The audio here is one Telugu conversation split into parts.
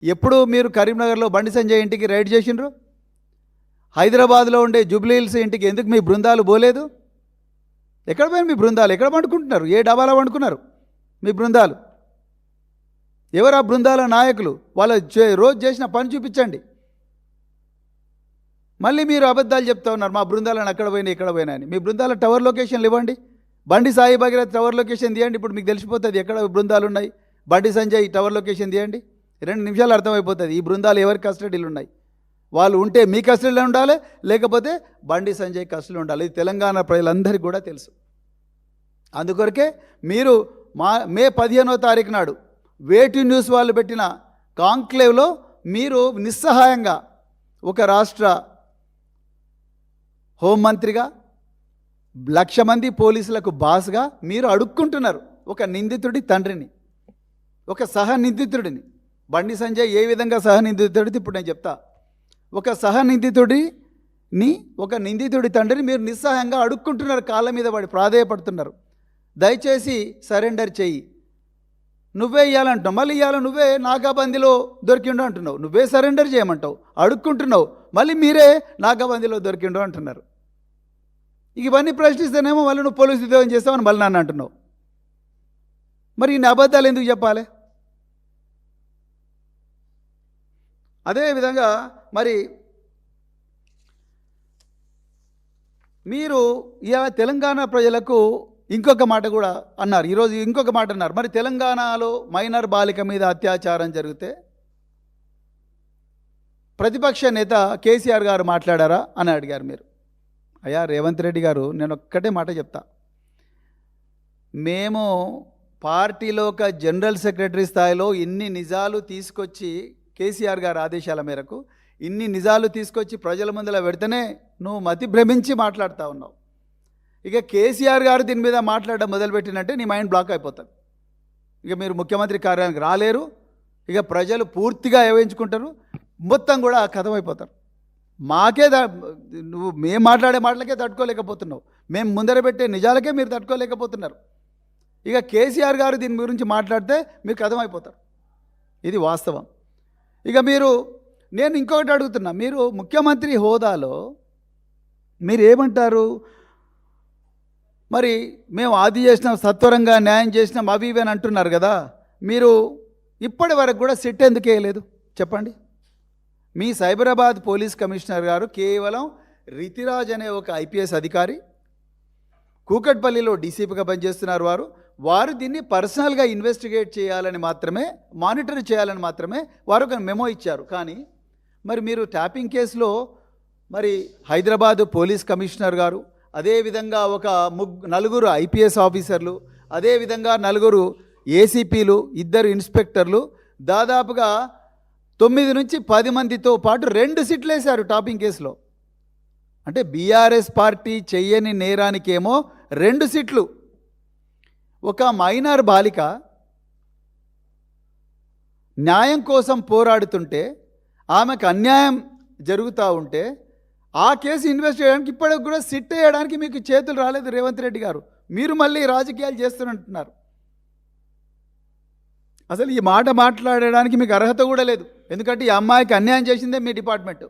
ఎప్పుడు మీరు కరీంనగర్లో బండి సంజయ్ ఇంటికి రైడ్ చేసిండ్రు? హైదరాబాద్లో ఉండే జూబ్లీ హిల్స్ ఇంటికి ఎందుకు మీ బృందాలు పోలేదు? ఎక్కడ పోయిన మీ బృందాలు? ఎక్కడ పండుకుంటున్నారు? ఏ డబాలో పండుకున్నారు మీ బృందాలు? ఎవరు ఆ బృందాల నాయకులు? వాళ్ళ రోజు చేసిన పని చూపించండి. మళ్ళీ మీరు అబద్ధాలు చెప్తా ఉన్నారు, మా బృందాలను అక్కడ పోయినా ఇక్కడ పోయినా అని. మీ బృందాల టవర్ లొకేషన్లు ఇవ్వండి. బండి సాయి భగీరథ్ టవర్ లొకేషన్ తీయండి, ఇప్పుడు మీకు తెలిసిపోతుంది ఎక్కడ బృందాలు ఉన్నాయి. బండి సంజయ్ టవర్ లొకేషన్ తీయండి, 2 నిమిషాలు అర్థమైపోతుంది ఈ బృందాలు ఎవరి కస్టడీలు ఉన్నాయి. వాళ్ళు ఉంటే మీ కస్టడీలో ఉండాలి, లేకపోతే బండి సంజయ్ కస్టడీలో ఉండాలి. ఇది తెలంగాణ ప్రజలందరికీ కూడా తెలుసు. అందుకొరకే మీరు మే 15వ తారీఖు నాడు వేటు న్యూస్ వాళ్ళు పెట్టిన కాంక్లేవ్లో మీరు నిస్సహాయంగా ఒక రాష్ట్ర హోంమంత్రిగా 1,00,000 మంది పోలీసులకు బాస్గా మీరు అడుక్కుంటున్నారు ఒక నిందితుడి తండ్రిని, ఒక సహనిందితుడిని. బండి సంజయ్ ఏ విధంగా సహనిందితుడిది ఇప్పుడు నేను చెప్తా. ఒక సహనిందితుడిని, ఒక నిందితుడి తండ్రిని మీరు నిస్సహాయంగా అడుక్కుంటున్నారు, కాళ్ళ మీద పడి ప్రాధేయపడుతున్నారు. దయచేసి సరెండర్ చెయ్యి. నువ్వే ఇవ్వాలంటావు, మళ్ళీ ఇవ్వాలి నువ్వే నాకాబందీలో దొరికిండు అంటున్నావు. నువ్వే సరెండర్ చేయమంటావు, అడుక్కుంటున్నావు, మళ్ళీ మీరే నాకాబందీలో దొరికిండు అంటున్నారు. ఇవన్నీ ప్రశ్నిస్తేనేమో మళ్ళీ నువ్వు పోలీసు ఉద్యోగం చేస్తావని మళ్ళీ నన్ను అంటున్నావు. మరి ఇన్ని అబద్ధాలు ఎందుకు చెప్పాలి? అదేవిధంగా మరి మీరు ఇలా తెలంగాణ ప్రజలకు ఇంకొక మాట కూడా అన్నారు. ఈరోజు ఇంకొక మాట అన్నారు. మరి తెలంగాణలో మైనర్ బాలిక మీద అత్యాచారం జరిగితే ప్రతిపక్ష నేత కేసీఆర్ గారు మాట్లాడారా అని అడిగారు మీరు. అయ్యా రేవంత్ రెడ్డి గారు, నేను ఒక్కటే మాట చెప్తా. మేము పార్టీలో ఒక జనరల్ సెక్రటరీ స్థాయిలో ఇన్ని నిజాలు తీసుకొచ్చి, కేసీఆర్ గారి ఆదేశాల మేరకు ఇన్ని నిజాలు తీసుకొచ్చి ప్రజల ముందర పెడితేనే నువ్వు మతి భ్రమించి మాట్లాడుతూ ఉన్నావు. ఇక కేసీఆర్ గారు దీని మీద మాట్లాడడం మొదలుపెట్టినంటే నీ మైండ్ బ్లాక్ అయిపోతుంది. ఇక మీరు ముఖ్యమంత్రి కార్యాలయానికి రాలేరు. ఇక ప్రజలు పూర్తిగా ఏవయించుకుంటారు, మొత్తం కూడా కథమైపోతారు. మాకే నువ్వు మేము మాట్లాడే మాటలకే తట్టుకోలేకపోతున్నావు, మేము ముందర పెట్టే నిజాలకే మీరు తట్టుకోలేకపోతున్నారు. ఇక కేసీఆర్ గారు దీని గురించి మాట్లాడితే మీకు కథమైపోతారు. ఇది వాస్తవం. ఇక నేను ఇంకొకటి అడుగుతున్నా, మీరు ముఖ్యమంత్రి హోదాలో మీరు ఏమంటారు? మరి మేము ఆది చేసినాం, సత్వరంగా న్యాయం చేసినాం, అవి ఇవి అని అంటున్నారు కదా. మీరు ఇప్పటి వరకు కూడా సిట్ ఎందుకు వేయలేదు చెప్పండి? మీ సైబరాబాద్ పోలీస్ కమిషనర్ గారు కేవలం రితిరాజ్ అనే ఒక ఐపీఎస్ అధికారి, కూకట్పల్లిలో డీసీపీగా పనిచేస్తున్నారు. వారు దీన్ని పర్సనల్గా ఇన్వెస్టిగేట్ చేయాలని మాత్రమే, మానిటర్ చేయాలని మాత్రమే వారు ఒక మెమో ఇచ్చారు. కానీ మరి మీరు ట్యాపింగ్ కేసులో మరి హైదరాబాదు పోలీస్ కమిషనర్ గారు, అదేవిధంగా ఒక 4 ఐపీఎస్ ఆఫీసర్లు, అదేవిధంగా 4 ఏసీపీలు, 2 ఇన్స్పెక్టర్లు, దాదాపుగా 9 నుంచి 10 మందితో పాటు 2 సిట్లు వేశారు టాపింగ్ కేసులో. అంటే బీఆర్ఎస్ పార్టీ చెయ్యని నేరానికేమో 2 సిట్లు. ఒక మైనర్ బాలిక న్యాయం కోసం పోరాడుతుంటే, ఆమెకు అన్యాయం జరుగుతూ ఉంటే ఆ కేసు ఇన్వెస్ట్ చేయడానికి ఇప్పటికి కూడా సిట్ వేయడానికి మీకు చేతులు రాలేదు రేవంత్ రెడ్డి గారు. మీరు మళ్ళీ రాజకీయాలు చేస్తున్నట్టున్నారు. అసలు ఈ మాట మాట్లాడడానికి మీకు అర్హత కూడా లేదు. ఎందుకంటే ఈ అమ్మాయికి అన్యాయం చేసిందే మీ డిపార్ట్మెంటు,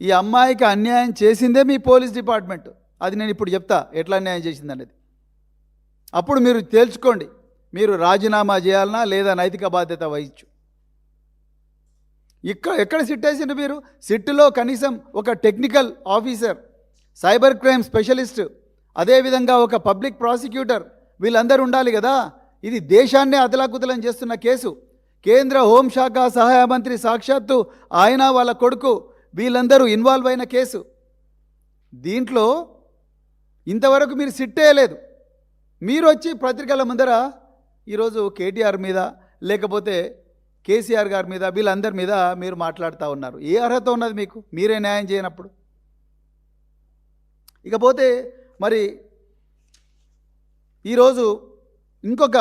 ఈ అమ్మాయికి అన్యాయం చేసిందే మీ పోలీస్ డిపార్ట్మెంటు. అది నేను ఇప్పుడు చెప్తా ఎట్లా అన్యాయం చేసిందనేది. అప్పుడు మీరు తేల్చుకోండి, మీరు రాజీనామా చేయాలన్నా లేదా నైతిక బాధ్యత వహించు. ఎక్కడ సిట్ వేసిండ్రు మీరు? సిట్లో కనీసం ఒక technical officer, cyber crime specialist, అదేవిధంగా ఒక పబ్లిక్ ప్రాసిక్యూటర్, వీళ్ళందరూ ఉండాలి కదా. ఇది దేశాన్నే అతలాకుతలం చేస్తున్న కేసు. కేంద్ర హోంశాఖ సహాయ మంత్రి సాక్షాత్తు ఆయన, వాళ్ళ కొడుకు, వీళ్ళందరూ ఇన్వాల్వ్ అయిన కేసు. దీంట్లో ఇంతవరకు మీరు సిట్ వేయలేదు. మీరు వచ్చి పత్రికల ముందర ఈరోజు కేటీఆర్ మీద, లేకపోతే కేసీఆర్ గారి మీద, వీళ్ళందరి మీద మీరు మాట్లాడుతూ ఉన్నారు. ఏ అర్హత ఉన్నది మీకు? మీరే న్యాయం చేయనప్పుడు. ఇకపోతే మరి ఈరోజు ఇంకొక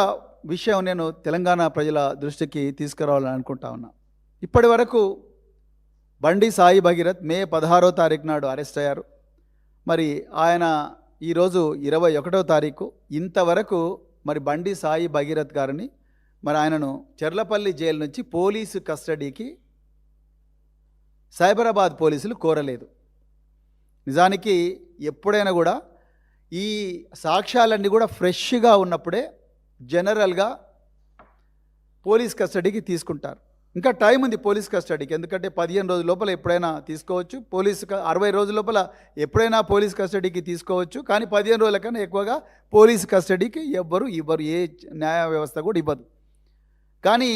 విషయం నేను తెలంగాణ ప్రజల దృష్టికి తీసుకురావాలని అనుకుంటా ఉన్నా. ఇప్పటి వరకు బండి సాయి భగీరథ్ మే 16వ తారీఖు నాడు అరెస్ట్ అయ్యారు. మరి ఆయన ఈరోజు 21వ తారీఖు. ఇంతవరకు మరి బండి సాయి భగీరథ్ గారిని మరి ఆయనను చెర్లపల్లి జైలు నుంచి పోలీసు కస్టడీకి సైబరాబాద్ పోలీసులు కోరలేదు. నిజానికి ఎప్పుడైనా కూడా ఈ సాక్ష్యాలన్నీ కూడా ఫ్రెష్గా ఉన్నప్పుడే జనరల్గా పోలీస్ కస్టడీకి తీసుకుంటారు. ఇంకా టైం ఉంది పోలీస్ కస్టడీకి, ఎందుకంటే 15 రోజుల లోపల ఎప్పుడైనా తీసుకోవచ్చు. 60 రోజుల లోపల ఎప్పుడైనా పోలీస్ కస్టడీకి తీసుకోవచ్చు. కానీ 15 రోజుల కన్నా ఎక్కువగా పోలీస్ కస్టడీకి ఇవ్వరు, ఏ న్యాయ వ్యవస్థ కూడా ఇవ్వదు. కానీ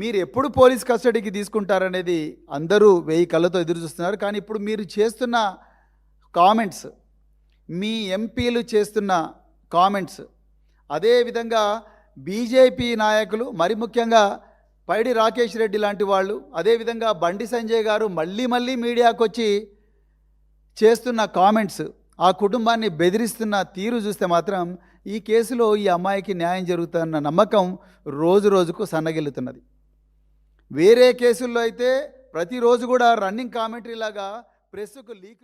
మీరు ఎప్పుడు పోలీస్ కస్టడీకి తీసుకుంటారనేది అందరూ 1000 కళ్ళతో ఎదురు చూస్తున్నారు. కానీ ఇప్పుడు మీరు చేస్తున్న కామెంట్స్, మీ ఎంపీలు చేస్తున్న కామెంట్స్, అదేవిధంగా బీజేపీ నాయకులు, మరి ముఖ్యంగా పైడి రాకేష్ రెడ్డి లాంటి వాళ్ళు, అదేవిధంగా బండి సంజయ్ గారు మళ్ళీ మీడియాకు వచ్చి చేస్తున్న కామెంట్స్, ఆ కుటుంబాన్ని బెదిరిస్తున్న తీరు చూస్తే మాత్రం ఈ కేసులో ఈ అమ్మాయికి న్యాయం జరుగుతున్న నమ్మకం రోజు రోజుకు సన్నగిల్లుతున్నది. వేరే కేసుల్లో అయితే ప్రతిరోజు కూడా రన్నింగ్ కామెంటరీ లాగా ప్రెస్కు లీక్